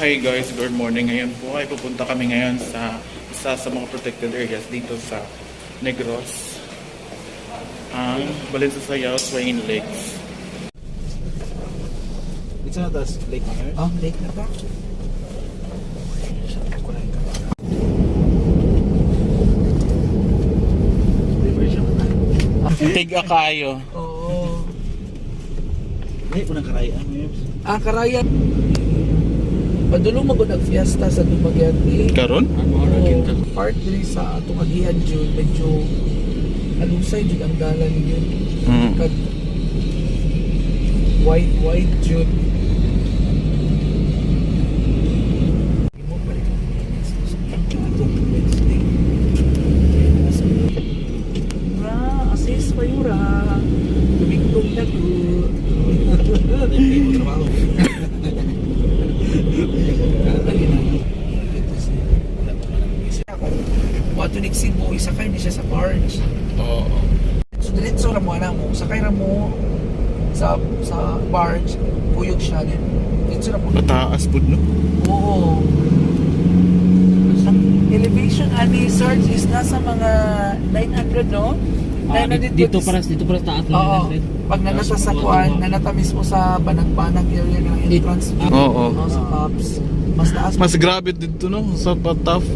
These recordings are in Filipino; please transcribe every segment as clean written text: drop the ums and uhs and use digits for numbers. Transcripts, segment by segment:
Hi guys, good morning. Ngayon po ay pupunta kami ngayon sa isa sa mga protected areas dito sa Negros, ang Balinsasayao Swain Lakes. It's not as lake here. Oh, lake na ba? Tiga kayo. Oo. Ay, unang karayaan mo yun. Karayan. Padulong mo ang fiesta sa Dumaguete. Karon? Part 3 sa atong agihan June, medyo alusay jud ang dalan yun. Kag wide June. Imo balik ang minutes sa atong Wednesday. Ra, assist pa yura. Tumingtong na ko. Hindi mo trabaho. Tunig Cebu, isakay niya siya sa barge. Oo. So diretso ra mo ana mo, sakay ra mo sa barge, puyog siya din. Diretso ra mo. Mataas po, no? Oo. Ang elevation ani surge is nasa mga 900, no? 900 dito para taas lang. Oo. Pag nanata sa kuan, nanata mismo sa Banag-Banag area ng entrance. Oo. Sa Pops. Mas taas. Mas grabe dito, no? Sa Pataf.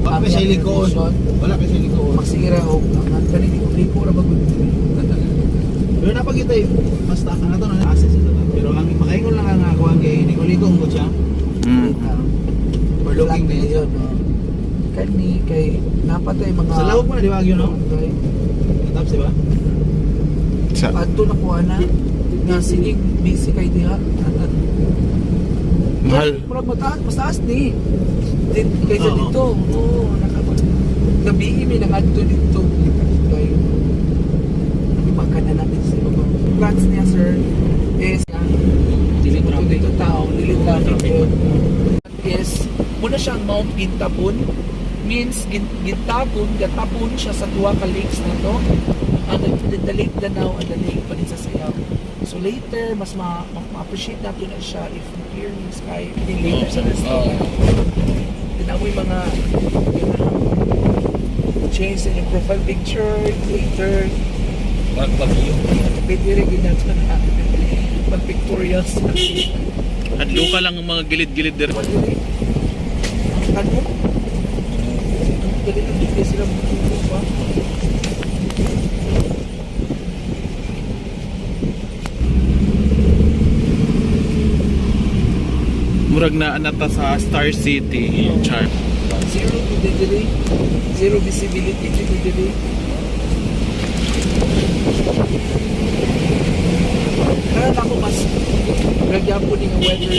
Wala ka siya likoon. Wala ka siya likoon. Magsira o ang kanini ko liko ra bagud. Pero napagita mas taas na ito na access ito. Pero ang makaingon lang ang ako ang kay Nicolito ang siya. Overlooking na yun. Kani kay napatay mga Sa lawak mo na di ba yun, no? Okay. Tapos diba? Sa Adto na ko ana nga sige busy kay diha. mahal. Murag mataas, mas taas ni. Kaysa Oo. dito. Oo, gabi mi nang adto dito. Kay baka na natin sa baba. Plans niya sir is Dili traffic. dito tao, dili traffic. Yes, muna siyang Mount Gintabon. Means Gintabon, gatapon siya sa duha ka lakes na to. Ang the Lake Danau and the Lake Balinsasayao. So later, mas ma-appreciate natin na siya if clear yung sky. Later sa restaurant. Tinamoy mga change in yung profile picture later. Pwede rin ginagawa na mag-pictorials. Adlo ka lang ang mga gilid-gilid der. Ang kanon? Ang galing ang bigay sila magtulog pa. Murag na anata sa Star City. Char. Zero to the delay. Zero visibility to the delay. Kaya ako mas lagyan po ng weather.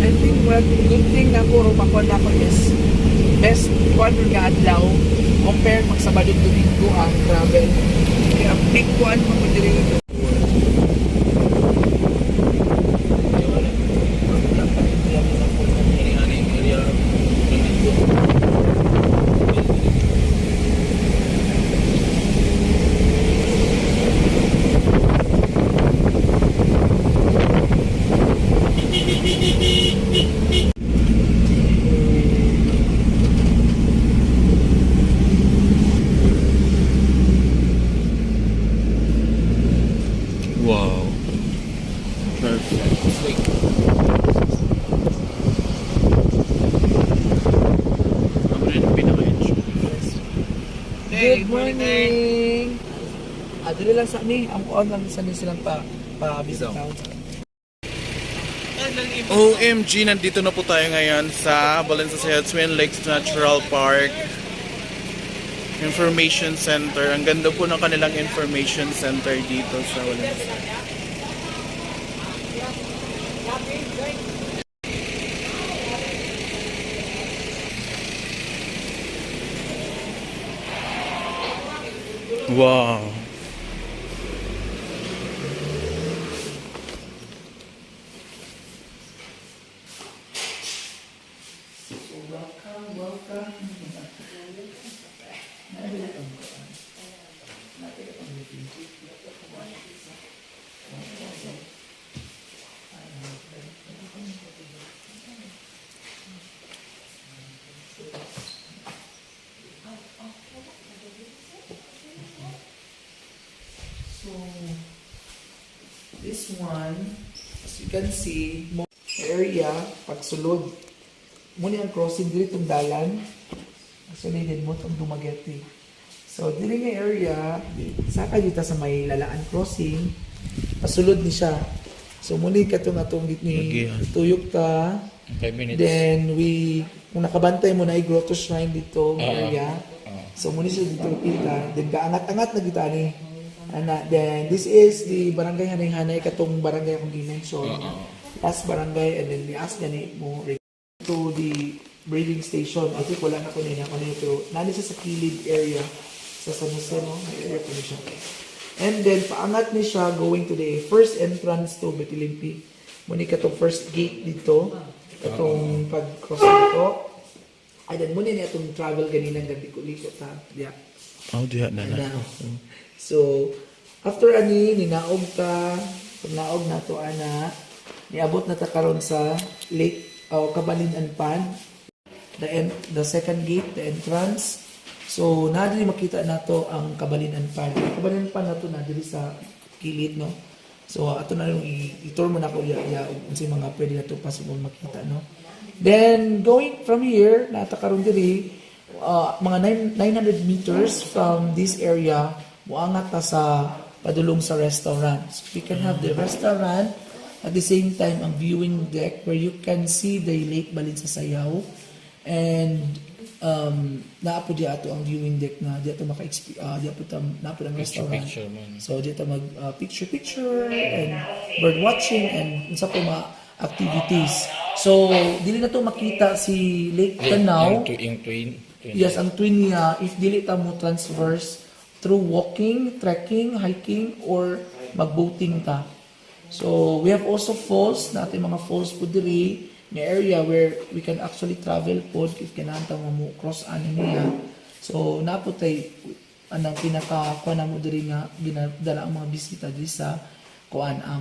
I think what good thing na puro makuha na ko is best one nga adlaw compare mag Sabado Domingo ang travel. Kaya big one mo ko diri dito. Wow. Perfect. Ang rin pinaka-enjoy. Good morning! Dili lang sa ni, ang kuan lang sa ni silang pa-visit town. OMG, nandito na po tayo ngayon sa Balinsasayao Twin Lakes Natural Park Information Center. Ang ganda po ng kanilang information center dito sa Balinsasayao. Wow. Welcome. This one, as you can see, mo area, pagsulod. Muna ang crossing dito itong dalan. Actually, din mo itong Dumaguete. So, dili nga area, saka dito sa may lalaan crossing, pasulod ni siya. So, muli ka itong atong ni tuyok ta. 5 minutes. Then, kung nakabantay mo na i-grotto shrine dito, area. So, muli siya dito kita. Then, kaangat-angat na kita ni. Then, this is the barangay Hanay-Hanay, katong barangay akong dimension. Last barangay, and then ni-ask gani mo to the breeding station. I think wala na ko nila, pero nani siya sa kilid area sa San Jose, no? May area po siya. And then, paangat ni siya going to the first entrance to Betilimpi. Muni ka to first gate dito. Itong pag-cross dito. And then, muni niya itong travel ganinang gabi-kulikot ha. Yeah. Oh, diha na na. So, after ani, ninaog ta, pag naog na to ana, niabot na ta karon sa Lake Kabalinanpan, the second gate, the entrance. So, nadiri makita nato ang Kabalinanpan. Ang Kabalinanpan na to nadiri sa kilid, no? So, ato na yung i-tour mo na ko unsay mga pwede na to possible makita, no? Then, going from here, natakaroon diri, mga 900 meters from this area, muangat ta sa padulong sa restaurant. So, we can have the restaurant at the same time ang viewing deck where you can see the Lake Balinsasayaw and naapo di ato ang viewing deck na di ato naapo ang restaurant. Picture man. So di ato mag picture and bird watching and unsa pa mga activities. So dili na to makita si Lake Tanaw. Yung twin. Yes, ang twin niya, if dili ta mo transverse through walking, trekking, hiking, or mag-boating ta. So, we have also falls, natin mga falls po diri, may area where we can actually travel po if kinahanglan nga mo cross ano niya. So, napo tay anang pinaka-kuha na mo diri nga ginadala ang mga bisita diri sa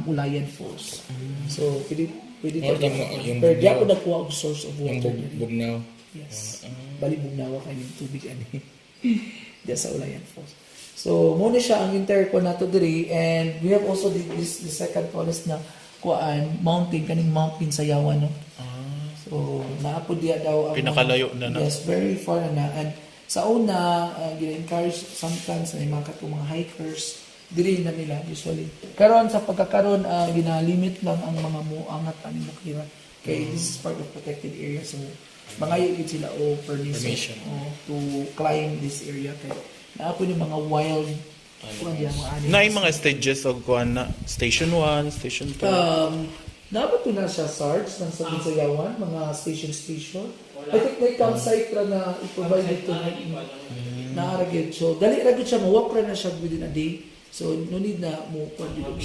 Ulayan Falls. So, pwede pero di ako nakuha og source of water. Yung bugnaw. Yes. Bali bugnawa kayo yung tubig ani. Diya sa Ulayan Falls. So, muna siya ang entire ko nato diri and we have also the second tallest na mountain, kaning Mount Pinsayawan, no? So, naapo diya daw ang Pinakalayo na na. Yes, very far na. And sa una, gina-encourage sometimes na mga katong mga hikers, diri na nila usually. Karon sa pagkakaroon, gina-limit lang ang mga muangat ani mo kira. Kay this is part of protected area, so mangayo gid sila o permission to climb this area kay naapo ni mga wild mga animals. Na yung mga stages o kuan na station 1, station 2. Dapat na siya SARS ng sa Pinsayawan, mga station. I think may campsite ra na i-provide dito na aragid. So, dali ragid siya, mawalk ra na siya within a day. So, no need na mo kung dito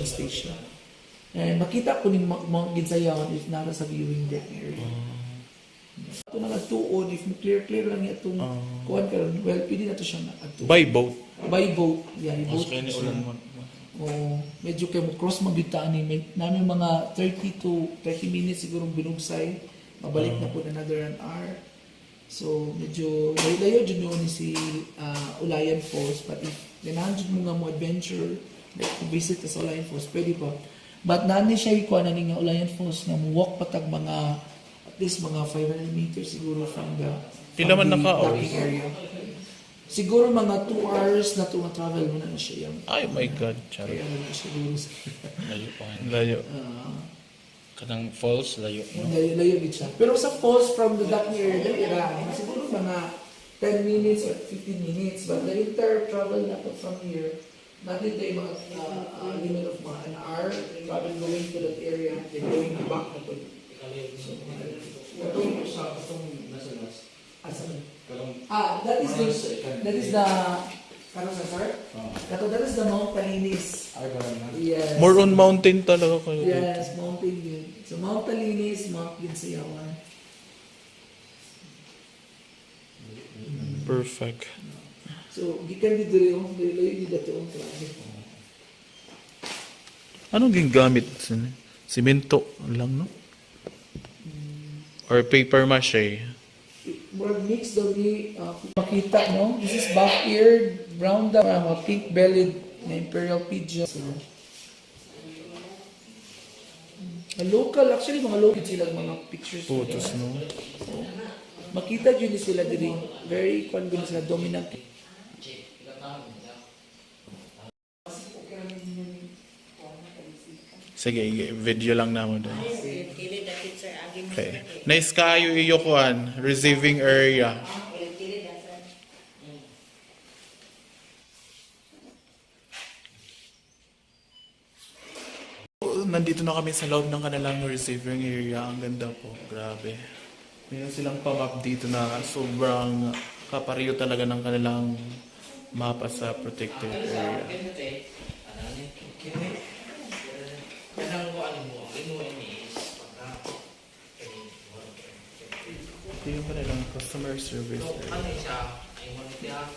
station. And makita ko ni Mount Pinsayawan if nara sa viewing deck area. Ito na nagtuon, if clear lang itong kuhan karon, well, pwede na ito siya nagtuon. By boat. By boat. Yeah, boat. Kaya ni ulan mo. Medyo kayo cross magitaan ni namin mga 30 to 30 minutes siguro binugsay. Mabalik na po na another an hour. So, medyo layo dyan yun si Ulayan Falls. But if ganahan dyan mo nga mo adventure, like to visit sa Ulayan Falls, pwede pa. But nani siya ikuha na nga Ulayan Falls nga mo walk patag mga at least mga 500 meters siguro from the Pila man docking area. Siguro mga 2 hours na to travel mo na siya yung Ay, my God. Charot. kaya na siguro Layo pa. Layo. Kanang falls, layo. layo gid siya. Pero sa falls from the docking area, dali ra siguro mga 10 minutes or 15 minutes. But the entire travel na to from here, natin tayo mga limit of mga an hour travel going to that area and going back na to. So, katong sa katong nasa last. That is the kano sa sir? That is the Mount Talinis. Yes. More on mountain talaga kayo. Yes, mountain yun. So, Mount Talinis, Mount Pinsayawan. Perfect. So, gikan dito rin, dili dito ang traje. Anong gingamit? Simento lang, no? Or paper mache? More mix daw ni makita, no? This is back-eared, brown daw, pink-bellied na imperial pigeon. So, Local, actually mga local sila mga pictures. Photos, no? Makita yun sila diri. Very kwan gud sila dominant. Sige, video lang naman doon. Okay. Nice kayo iyo kuan, receiving area. Nandito na kami sa loob ng kanilang receiving area. Ang ganda po. Grabe. Meron silang pamap dito na sobrang kapariyo talaga ng kanilang mapa sa protected area. Ito yung kanilang customer service area.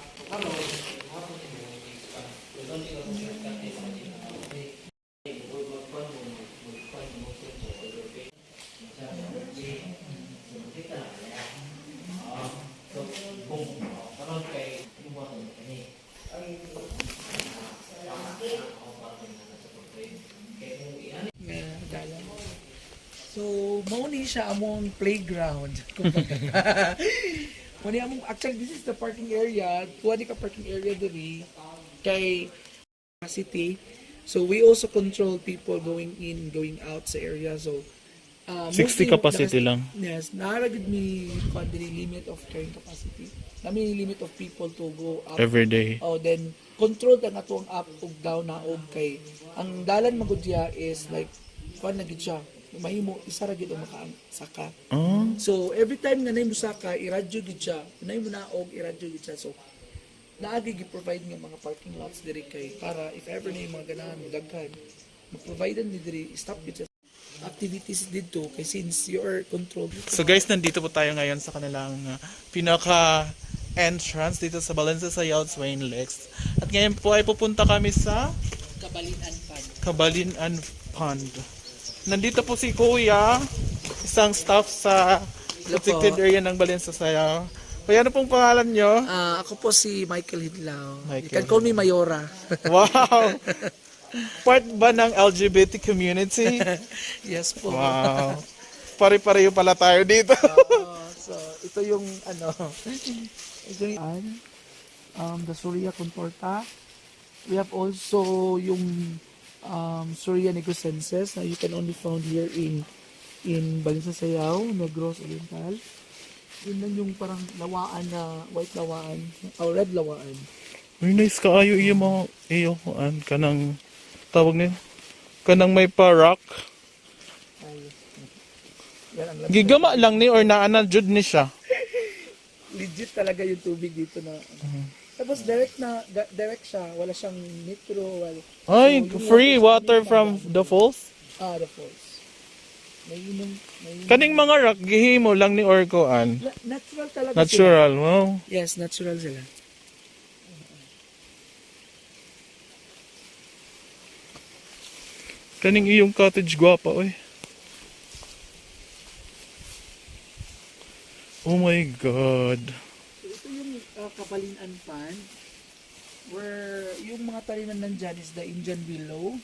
Dalan. So, mao ni siya among playground. Muni among actually this is the parking area. Tuwa di ka parking area diri kay city. So we also control people going in, going out sa area. So 60 mostly, capacity lang. Yes, naaragid mi kung diri limit of carrying capacity. Nami limit of people to go up. Every day. Oh, then control ta nga tuong up ug down na og kay ang dalan magud diya is like kuan na gid siya. Mahimo isa ra gid ang makasaka. Oh. So every time nga nahimo saka iradyo gid siya. Nahimo na og iradyo gid siya. So naagi gi-provide nga mga parking lots diri kay para if ever na yung mga ganahan daghan mag-provide ni diri stop gid siya activities dito kay since you are controlled. So guys, nandito po tayo ngayon sa kanilang pinaka entrance dito sa Balanza sa Yachts Wayne Lakes. At ngayon po ay pupunta kami sa Kabalinan Pond. Kabalinan Pond. Nandito po si Kuya, isang staff sa protected area ng Balanza sa Yachts. Kuya, ano pong pangalan nyo? Ako po si Michael Hidlao. You Michael can call me Mayora. Wow! Part ba ng LGBT community? Yes po. Wow! Pare-pareho pala tayo dito. So, ito yung ito yung the Surya Contorta. We have also yung Surya negrosensis na you can only found here in Balinsa Sayao, Negros Oriental. Yun lang yung parang lawaan na white lawaan o red lawaan. Very nice kaayo iyo mo iyo kuan kanang tawag niyo kanang may pa-rock. Ay, yan ang Gigama lang ni or naana jud ni siya. legit talaga yung tubig dito na. Tapos direct siya, wala siyang metro, wala. Ay, So, yung free water sa from the falls. the falls. May inom. Kaning mga rock gihimo lang ni or kuan. Natural talaga Natural, wow. sila. Yes, natural sila. Kaning iyong cottage guwapa oy. Oh my god. So, ito yung Kabalinan Pond where yung mga talinan nandyan is the Indian willow.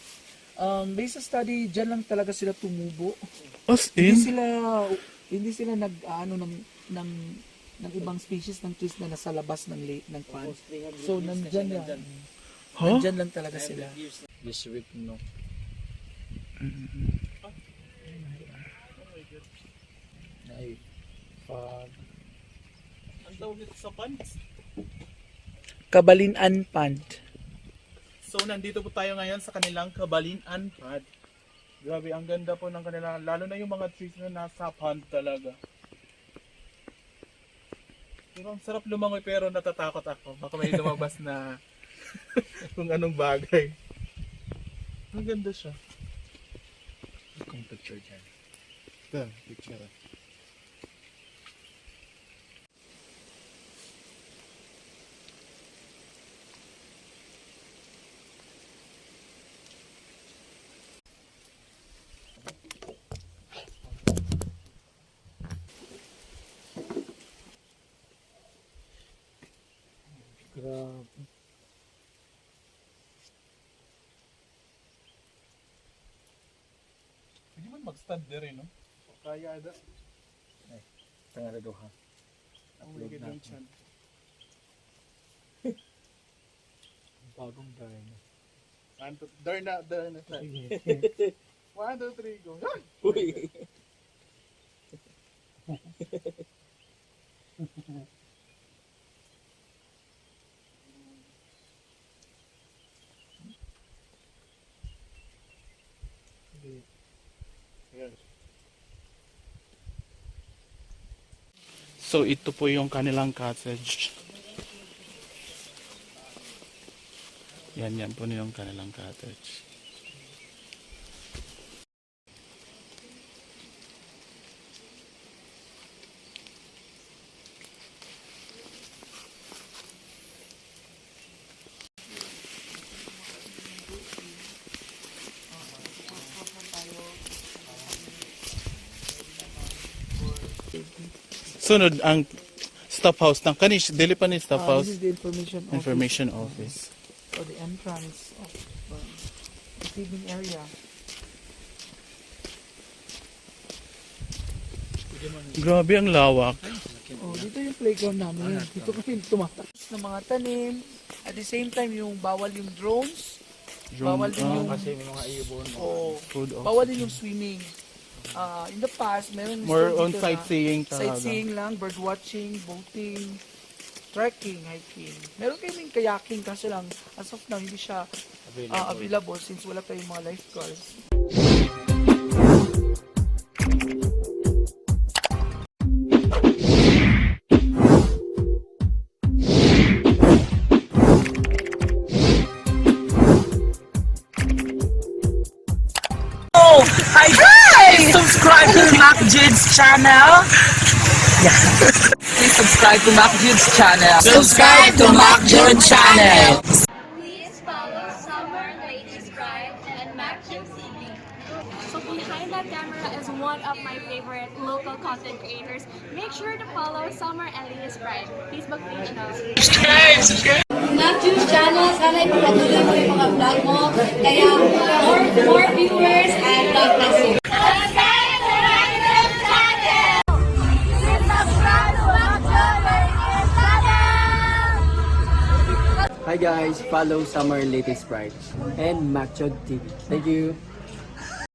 Based sa study, dyan lang talaga sila tumubo. As Hindi in? sila nag-ano ng ibang species ng trees na nasa labas ng lake ng pond. So nandyan lang. Huh? Nandyan lang talaga sila. This week, no. Ay, pag Ang tawag nito sa pond? Kabalinan Pond. So nandito po tayo ngayon sa kanilang Kabalinan Pond. Grabe, ang ganda po ng kanila, lalo na yung mga trees na nasa pond talaga. Pero ang sarap lumangoy pero natatakot ako. Baka may lumabas na kung anong bagay. Ang ganda siya. kung picture dyan. Ito, picture. Grabe. Pwede man stand there, no? Kaya ada. Tanga na doha. Upload na. Bagong dahil. There na. Sige. 1, 2, 3, go. Uy. So ito po yung kanilang cottage. Yan po yung kanilang cottage. Sunod ang staff house ng kanish, dili pa ni staff house. This is the information office. Information office. Or the entrance of receiving area. Grabe ang lawak. Oh, dito yung playground namin. Dito kami tumatakos ng mga tanim. At the same time, yung bawal yung drones. Bawal din yung Kasi may mga ibon. oh, Food office. bawal din yung swimming. In the past, meron More store on dito na sightseeing talaga. sightseeing lang, bird watching, boating, trekking, hiking. Meron kaming kayaking kaso lang as of now hindi siya available since wala tayong mga lifeguards. Hi guys! Subscribe to Mac Jids channel. Please subscribe to Mac Jids channel. Subscribe to Mac Jids channel. Please follow Summer Ladies Pride and Maxim TV. So behind that camera is one of my favorite local content creators. Make sure to follow Summer and Ladies Pride Facebook page now. Nag-choose channel, sana ipagpatuloy mo yung mga vlog mo. Kaya more viewers and God bless you. Hi guys, follow Summer Latest Pride and Macchod TV. Thank you.